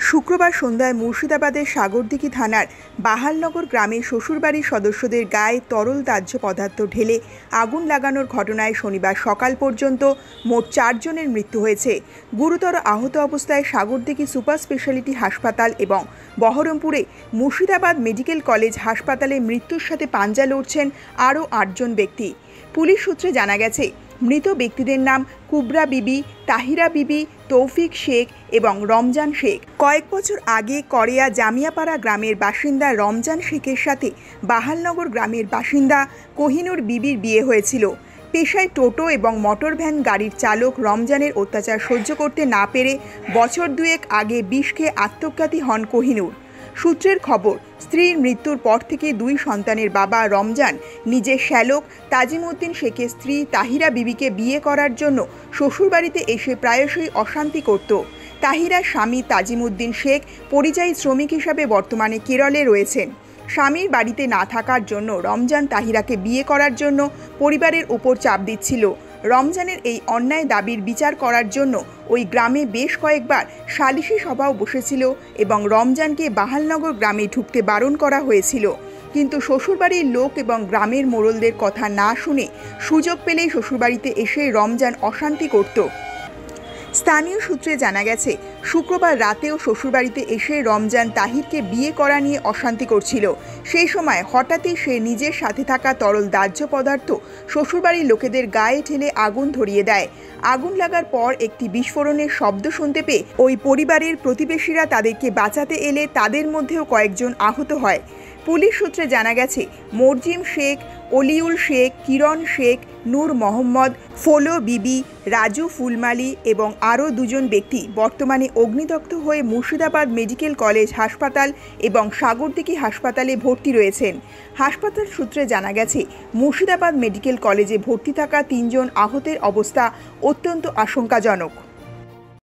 শুক্রবার সন্ধ্যায় মুর্শিদাবাদের সাগরদিঘি থানার বাহালনগর গ্রামে শ্বশুরবাড়ির সদস্যদের গায়ে তরল দাহ্য পদার্থ ঢেলে আগুন লাগানোর ঘটনায় শনিবার সকাল পর্যন্ত মোট 4 জনের মৃত্যু হয়েছে। গুরুতর আহত অবস্থায় সাগরদিঘি সুপার স্পেশালিটি হাসপাতাল এবং বহরমপুরে মুর্শিদাবাদ মেডিকেল কলেজ হাসপাতালে মৃত্যুর সাথে পাঞ্জা লড়ছেন আরও 8 জন ব্যক্তি। পুলিশ সূত্রে জানা গেছে, মৃত ব্যক্তিদের নাম কুবরা বিবি, তাহিরা বিবি, তৌফিক শেখ এবং রমজান শেখ। কয়েক বছর আগে করেয়া জামিয়াপাড়া গ্রামের বাসিন্দা রমজান শেখের সাথে বাহালনগর গ্রামের বাসিন্দা কোহিনুর বিবির বিয়ে হয়েছিল। পেশায় টোটো এবং মোটর ভ্যান গাড়ির চালক রমজানের অত্যাচার সহ্য করতে না পেরে বছর দুয়েক আগে বিষ খেয়ে আত্মঘাতী হন কোহিনুর। সূত্রের খবর, স্ত্রীর মৃত্যুর পর থেকে 2 সন্তানের বাবা রমজান নিজের শ্যালক তাজিমউদ্দিন শেখের স্ত্রী তাহিরা বিবিকে বিয়ে করার জন্য শ্বশুরবাড়িতে এসে প্রায়শই অশান্তি করত। তাহিরার স্বামী তাজিমউদ্দিন শেখ পরিযায়ী শ্রমিক হিসাবে বর্তমানে কেরলে রয়েছেন। স্বামীর বাড়িতে না থাকার জন্য রমজান তাহিরাকে বিয়ে করার জন্য পরিবারের উপর চাপ দিচ্ছিল। রমজানের এই অন্যায় দাবির বিচার করার জন্য ওই গ্রামে বেশ কয়েকবার সালিশি সভাও বসেছিল এবং রমজানকে বাহালনগর গ্রামে ঢুকতে বারণ করা হয়েছিল। কিন্তু শ্বশুরবাড়ির লোক এবং গ্রামের মোড়লদের কথা না শুনে সুযোগ পেলেই শ্বশুরবাড়িতে এসে রমজান অশান্তি করত। স্থানীয় সূত্রে জানা গেছে, শুক্রবার রাতেও শ্বশুরবাড়িতে এসে রমজান তাহিরকে বিয়ে করা নিয়ে অশান্তি করছিল। সেই সময় হঠাৎই সে নিজের সাথে থাকা তরল দাহ্য পদার্থ শ্বশুরবাড়ির লোকেদের গায়ে ঠেলে আগুন ধরিয়ে দেয়। আগুন লাগার পর একটি বিস্ফোরণের শব্দ শুনতে পেয়ে ওই পরিবারের প্রতিবেশীরা তাদেরকে বাঁচাতে এলে তাদের মধ্যেও কয়েকজন আহত হয়। পুলিশ সূত্রে জানা গেছে, মরজিম শেখ, অলিউল শেখ, কিরণ শেখ, নূর মোহাম্মদ, ফলো বিবি, রাজু ফুলমালি এবং আরও 2 জন ব্যক্তি বর্তমানে অগ্নিদগ্ধ হয়ে মুর্শিদাবাদ মেডিকেল কলেজ হাসপাতাল এবং সাগরদিঘি হাসপাতালে ভর্তি রয়েছেন। হাসপাতাল সূত্রে জানা গেছে, মুর্শিদাবাদ মেডিকেল কলেজে ভর্তি থাকা 3 জন আহতের অবস্থা অত্যন্ত আশঙ্কাজনক।